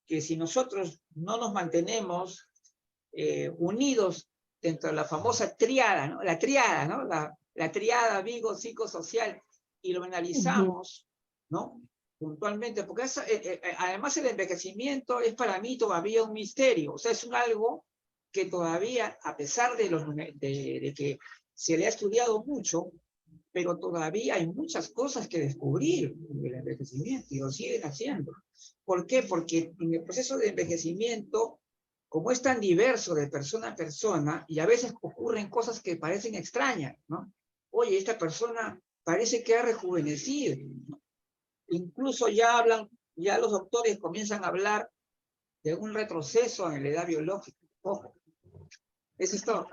que si nosotros no nos mantenemos unidos dentro de la famosa triada, ¿no? La triada, ¿no? La triada biopsicosocial, y lo analizamos, ¿no? Puntualmente, porque además el envejecimiento es para mí todavía un misterio, o sea, es algo que todavía, a pesar de que se le ha estudiado mucho, pero todavía hay muchas cosas que descubrir en el envejecimiento y lo siguen haciendo. ¿Por qué? Porque en el proceso de envejecimiento, como es tan diverso de persona a persona, y a veces ocurren cosas que parecen extrañas, ¿no? Oye, esta persona parece que ha rejuvenecido, ¿no? Incluso ya los doctores comienzan a hablar de un retroceso en la edad biológica. Ojo, eso es todo.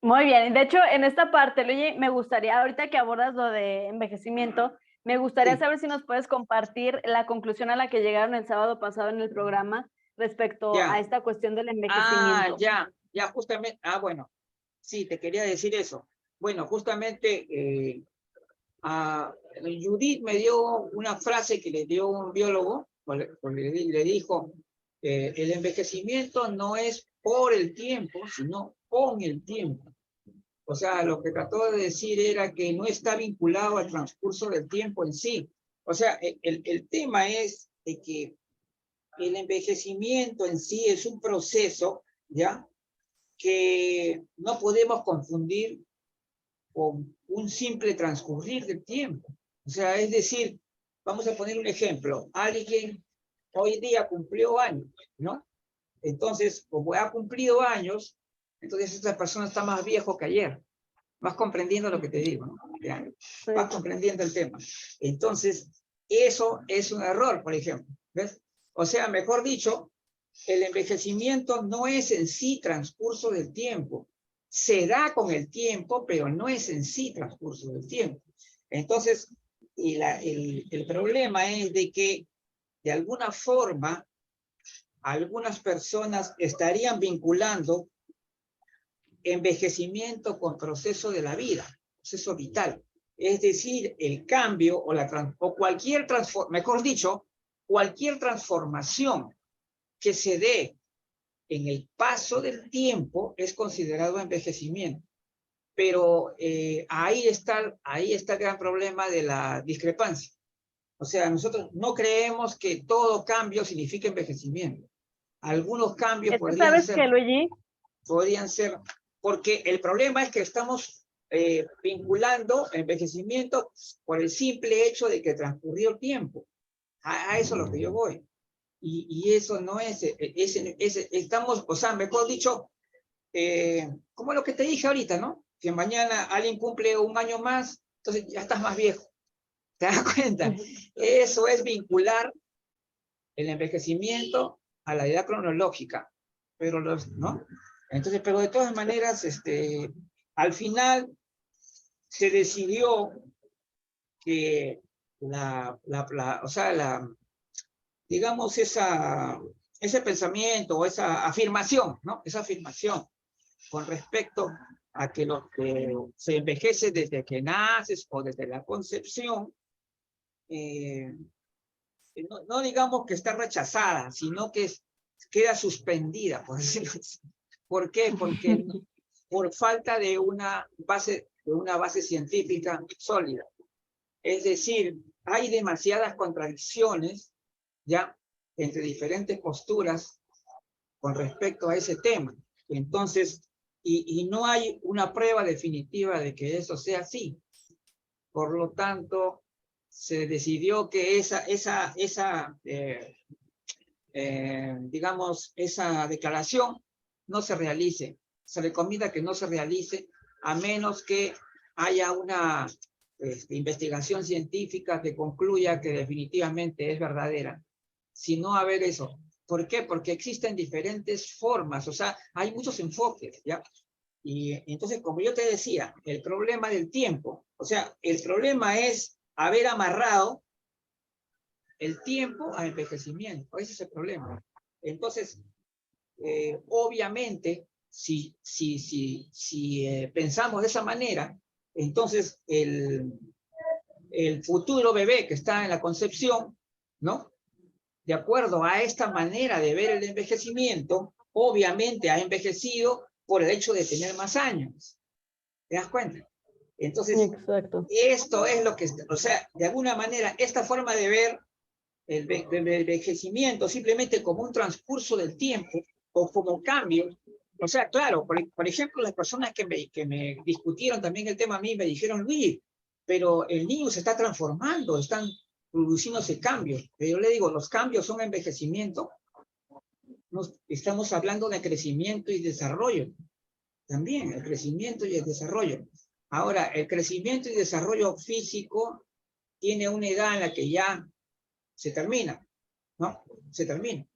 Muy bien, de hecho, en esta parte, Luigi, me gustaría, ahorita que abordas lo de envejecimiento, me gustaría saber si nos puedes compartir la conclusión a la que llegaron el sábado pasado en el programa respecto a esta cuestión del envejecimiento. Ya, justamente, bueno, sí, te quería decir eso. Bueno, justamente Judith me dio una frase que le dio un biólogo, le dijo, el envejecimiento no es por el tiempo, sino con el tiempo. O sea, lo que trató de decir era que no está vinculado al transcurso del tiempo en sí. O sea, el tema es de que el envejecimiento en sí es un proceso, ¿ya? Que no podemos confundir con un simple transcurrir del tiempo. O sea, es decir, vamos a poner un ejemplo. Alguien hoy día cumplió años, ¿no? Entonces, como ha cumplido años, entonces esta persona está más viejo que ayer. Vas comprendiendo lo que te digo, ¿no? Vas comprendiendo el tema. Entonces, eso es un error, por ejemplo. ¿Ves? O sea, mejor dicho, el envejecimiento no es en sí transcurso del tiempo. Se da con el tiempo, pero no es en sí transcurso del tiempo. Entonces, el problema es de que, de alguna forma, algunas personas estarían vinculando envejecimiento con proceso de la vida, proceso vital. Es decir, el cambio o cualquier mejor dicho, cualquier transformación que se dé en el paso del tiempo es considerado envejecimiento. Pero ahí está el gran problema de la discrepancia. O sea, nosotros no creemos que todo cambio signifique envejecimiento. Algunos cambios Es que sabes que, Luigi, podrían ser, porque el problema es que estamos vinculando envejecimiento por el simple hecho de que transcurrió el tiempo. A eso es lo que yo voy. Y eso no es, estamos, o sea, mejor dicho, como lo que te dije ahorita, ¿no? Que mañana alguien cumple un año más, entonces ya estás más viejo. ¿Te das cuenta? Eso es vincular el envejecimiento a la edad cronológica. Pero ¿no? Entonces, pero de todas maneras, al final se decidió que o sea, digamos, ese pensamiento o esa afirmación, ¿no? Esa afirmación con respecto a que lo que se envejece desde que naces o desde la concepción, no digamos que está rechazada, sino que queda suspendida, por decirlo así. ¿Por qué? Porque por falta de una base científica sólida. Es decir, hay demasiadas contradicciones ya entre diferentes posturas con respecto a ese tema. Entonces, y no hay una prueba definitiva de que eso sea así. Por lo tanto, se decidió que digamos, esa declaración no se realice. Se recomienda que no se realice a menos que haya una investigación científica que concluya que definitivamente es verdadera. Si no, a ver eso. ¿Por qué? Porque existen diferentes formas, o sea, hay muchos enfoques, ¿ya? Y entonces, como yo te decía, el problema del tiempo, o sea, el problema es haber amarrado el tiempo al envejecimiento. Ese es el problema. Entonces, obviamente, si pensamos de esa manera, entonces el futuro bebé que está en la concepción, ¿no? De acuerdo a esta manera de ver el envejecimiento, obviamente ha envejecido por el hecho de tener más años. ¿Te das cuenta? Entonces, exacto. Esto es lo que, o sea, de alguna manera, esta forma de ver el envejecimiento simplemente como un transcurso del tiempo o como cambio. O sea, claro, por ejemplo, las personas que me discutieron también el tema a mí me dijeron, Luis, pero el niño se está transformando, están produciéndose cambios. Pero yo le digo, los cambios son envejecimiento. Estamos hablando de crecimiento y desarrollo. También el crecimiento y el desarrollo. Ahora, el crecimiento y desarrollo físico tiene una edad en la que ya se termina, ¿no? Se termina.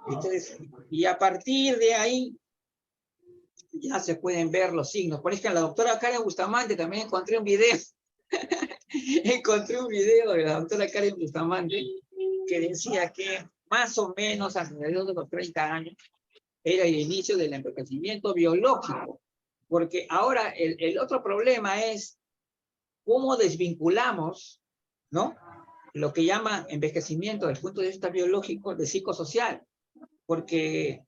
Entonces, y a partir de ahí ya se pueden ver los signos. Por ejemplo, la doctora Karen Bustamante también encontré un video. Encontré un video de la doctora Karen Bustamante que decía que más o menos alrededor de los 30 años era el inicio del envejecimiento biológico. Porque ahora el otro problema es cómo desvinculamos, ¿no? Lo que llama envejecimiento desde el punto de vista biológico de psicosocial. Porque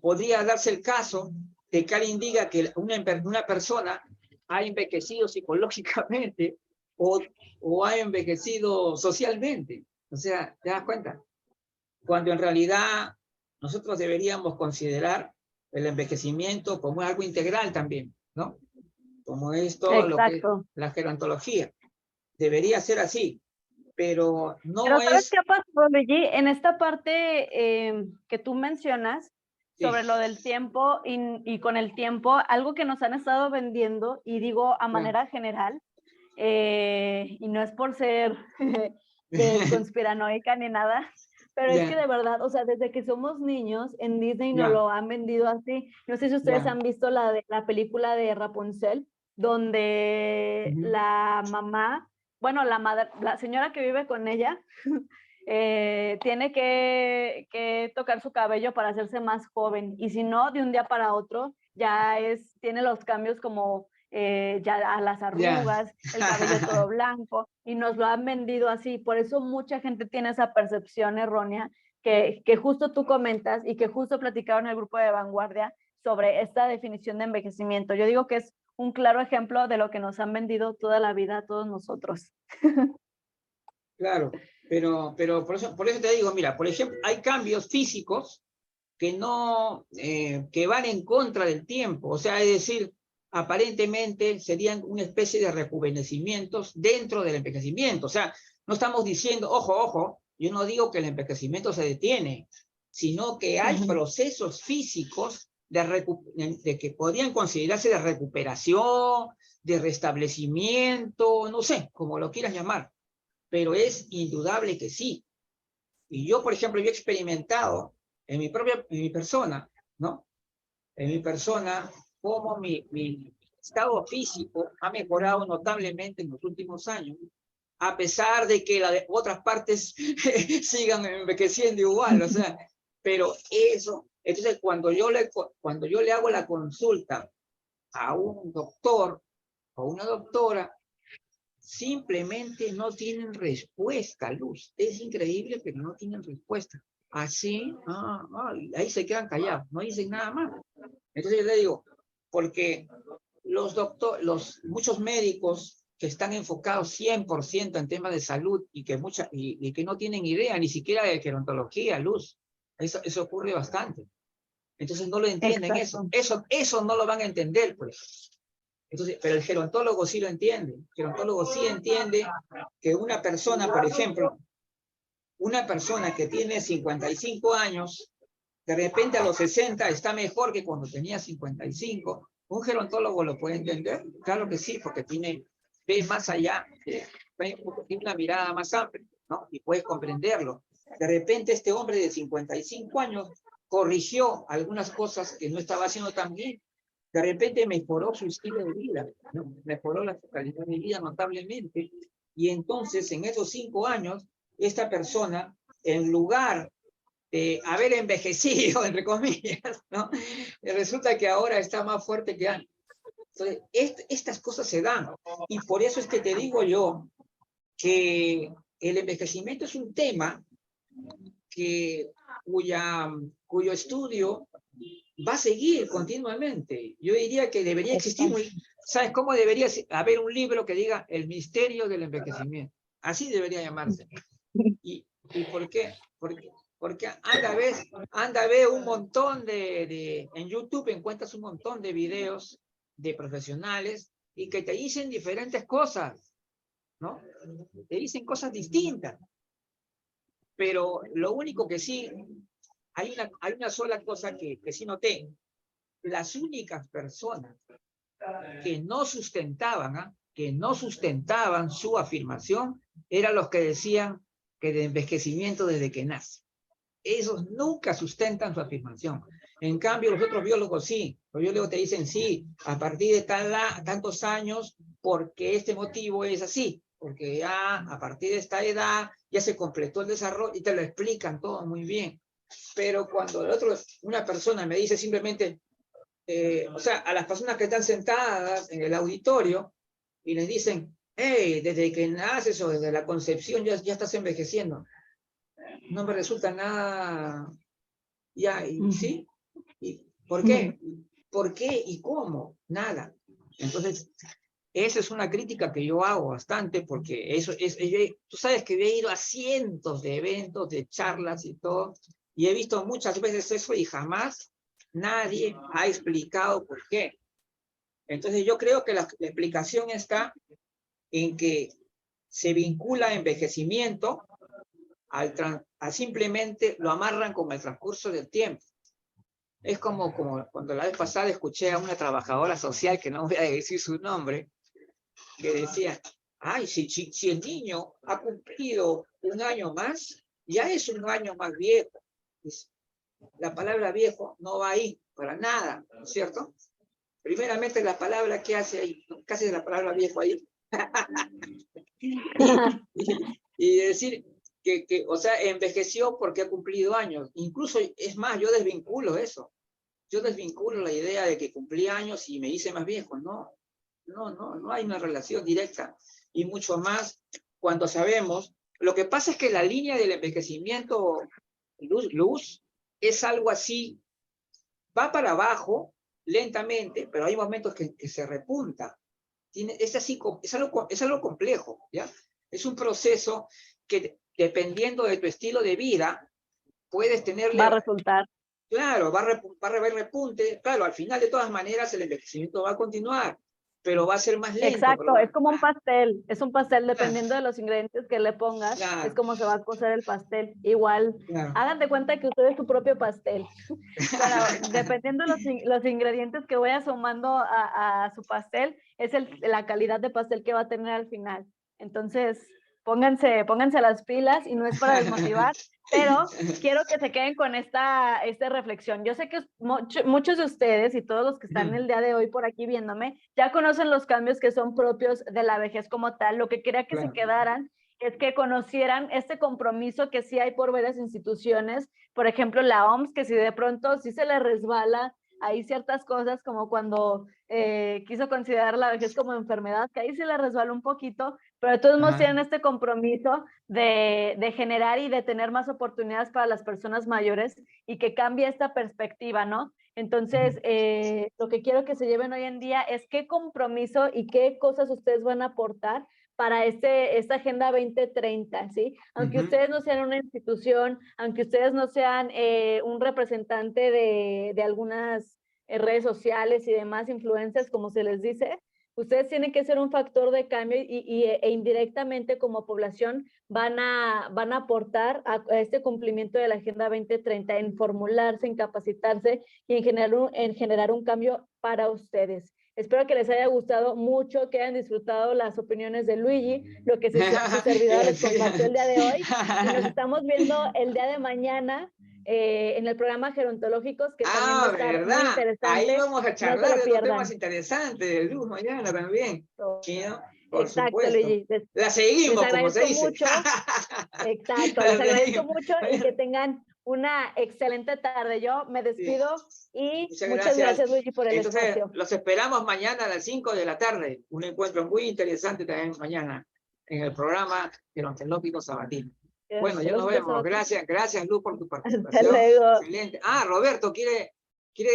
podría darse el caso de que alguien diga que una persona ha envejecido psicológicamente o ha envejecido socialmente. O sea, ¿te das cuenta? Cuando en realidad nosotros deberíamos considerar el envejecimiento como algo integral también, ¿no? Como es todo lo que es la gerontología. Debería ser así, pero no pero ¿sabes es... qué pasa, Luigi? En esta parte que tú mencionas sobre Sí. lo del tiempo y con el tiempo, algo que nos han estado vendiendo, y digo a manera general, y no es por ser de conspiranoica ni nada, pero es que de verdad, o sea, desde que somos niños, en Disney nos lo han vendido así. No sé si ustedes han visto la película de Rapunzel, donde la mamá, bueno, la señora que vive con ella, tiene que tocar su cabello para hacerse más joven, y si no, de un día para otro, tiene los cambios como ya a las arrugas, el cabello todo blanco, y nos lo han vendido así. Por eso mucha gente tiene esa percepción errónea que justo tú comentas y que justo platicaron en el grupo de Vanguardia sobre esta definición de envejecimiento. Yo digo que es un claro ejemplo de lo que nos han vendido toda la vida a todos nosotros. Claro, pero por eso te digo, mira, por ejemplo, hay cambios físicos que no, que van en contra del tiempo, o sea, es decir, aparentemente serían una especie de rejuvenecimientos dentro del envejecimiento, o sea, no estamos diciendo, ojo, yo no digo que el envejecimiento se detiene, sino que hay procesos físicos de que podrían considerarse de recuperación, de restablecimiento, no sé, como lo quieras llamar, pero es indudable que sí. Y yo, por ejemplo, yo he experimentado en mi persona, ¿no? En mi persona, cómo mi estado físico ha mejorado notablemente en los últimos años, a pesar de que otras partes sigan envejeciendo igual, o sea, pero eso, entonces cuando yo le hago la consulta a un doctor o una doctora, simplemente no tienen respuesta, Luz. Es increíble, pero no tienen respuesta. Así, ahí se quedan callados, no dicen nada más. Entonces yo le digo, porque muchos médicos que están enfocados 100% en temas de salud y que no tienen idea ni siquiera de gerontología, Luz, eso ocurre bastante. Entonces no lo entienden. Eso no lo van a entender, pues. Entonces, pero el gerontólogo sí lo entiende. El gerontólogo sí entiende que una persona, por ejemplo, una persona que tiene 55 años, de repente a los 60 está mejor que cuando tenía 55. ¿Un gerontólogo lo puede entender? Claro que sí, porque ve más allá, tiene una mirada más amplia, ¿no? Y puedes comprenderlo. De repente este hombre de 55 años corrigió algunas cosas que no estaba haciendo tan bien. De repente mejoró su estilo de vida, ¿no? Mejoró la calidad de vida notablemente. Y entonces, en esos 5 años, esta persona, en lugar de haber envejecido, entre comillas, ¿no? Resulta que ahora está más fuerte que antes. Entonces, estas cosas se dan. Y por eso es que te digo yo que el envejecimiento es un tema cuyo estudio va a seguir continuamente. Yo diría que debería existir, ¿sabes cómo debería haber un libro que diga El misterio del envejecimiento? Así debería llamarse. ¿Y por qué? Porque anda a ver un montón en YouTube encuentras un montón de videos de profesionales y que te dicen diferentes cosas, ¿no? Te dicen cosas distintas. Pero lo único que sí, hay una sola cosa que sí noté. Las únicas personas que no sustentaban su afirmación eran los que decían que de envejecimiento desde que nace. Esos nunca sustentan su afirmación. En cambio, los otros biólogos sí. Los biólogos te dicen sí, a partir de tantos años, porque este motivo es así, porque ya a partir de esta edad ya se completó el desarrollo y te lo explican todo muy bien. Pero cuando una persona me dice simplemente, o sea, a las personas que están sentadas en el auditorio y les dicen, hey, desde que naces o desde la concepción ya estás envejeciendo. No me resulta nada, ¿sí? ¿Y por qué? ¿Por qué y cómo? Nada. Entonces, esa es una crítica que yo hago bastante porque tú sabes que he ido a cientos de eventos, de charlas y todo, y he visto muchas veces eso y jamás nadie ha explicado por qué. Entonces yo creo que la explicación está en que se vincula envejecimiento a simplemente lo amarran con el transcurso del tiempo. Es como cuando la vez pasada escuché a una trabajadora social, que no voy a decir su nombre, que decía, ay, si el niño ha cumplido un año más, ya es un año más viejo. La palabra viejo no va ahí para nada, ¿no es cierto? Primeramente la palabra que hace ahí, casi la palabra viejo ahí. y decir o sea, envejeció porque ha cumplido años. Incluso, es más, yo desvinculo eso. yo desvinculo la idea de que cumplí años y me hice más viejo. No hay una relación directa. Y mucho más cuando sabemos, lo que pasa es que la línea del envejecimiento, luz, es algo así, va para abajo lentamente, pero hay momentos que se repunta. Es así, es algo complejo, ¿ya? Es un proceso que, dependiendo de tu estilo de vida, puedes tenerle... Va a resultar. Claro, va a haber repunte. Claro, al final, de todas maneras, el envejecimiento va a continuar, pero va a ser más lento. Exacto, es como un pastel, es un pastel, dependiendo de los ingredientes que le pongas, Claro, es como se va a cocer el pastel. Igual, claro. hagan de cuenta que usted es su propio pastel. Pero dependiendo de los ingredientes que vaya sumando a su pastel, es la calidad de pastel que va a tener al final. Entonces, pónganse las pilas, y no es para desmotivar, pero quiero que se queden con esta reflexión. Yo sé que muchos de ustedes y todos los que están el día de hoy por aquí viéndome, ya conocen los cambios que son propios de la vejez como tal. Lo que quería que se quedaran es que conocieran este compromiso que sí hay por varias instituciones, por ejemplo la OMS, que si de pronto sí se le resbala, hay ciertas cosas como cuando quiso considerar la vejez como enfermedad, que ahí se le resbala un poquito, pero de todos modos tienen este compromiso de generar y de tener más oportunidades para las personas mayores y que cambie esta perspectiva, ¿no? Entonces, lo que quiero que se lleven hoy en día es qué compromiso y qué cosas ustedes van a aportar para esta Agenda 2030, ¿sí? Aunque ustedes no sean una institución, aunque ustedes no sean un representante de algunas redes sociales y demás influencers, como se les dice, ustedes tienen que ser un factor de cambio e indirectamente como población van a aportar a este cumplimiento de la Agenda 2030 en formularse, en capacitarse y en generar un cambio para ustedes. Espero que les haya gustado mucho, que hayan disfrutado las opiniones de Luigi, lo que su servidora les compartió el día de hoy, y nos estamos viendo el día de mañana en el programa Gerontológicos, que también va a estar muy ¿verdad? interesante. Ahí vamos a No charlar se lo de otros pierdan. temas interesantes, Luz, mañana también. ¿Sí, no? Por Exacto, supuesto. Luigi. La seguimos, les como se agradezco dice. mucho. Exacto, les agradezco mucho y que tengan una excelente tarde. Yo me despido y muchas gracias, Luigi, por el Entonces, espacio. los esperamos mañana a las 5 de la tarde. Un encuentro muy interesante también mañana en el programa Gerontológico Sabatino. Bueno, ya nos vemos. Gracias, Luz, por tu participación. Hasta luego. Excelente. Roberto, ¿quiere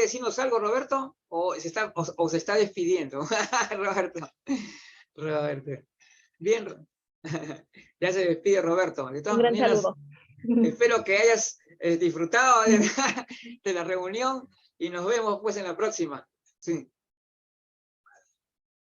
decirnos algo, Roberto? ¿O se está despidiendo? Roberto. Bien. Ya se despide Roberto. De todas Un gran maneras, saludo. espero que hayas disfrutado de la reunión y nos vemos pues en la próxima. Sí.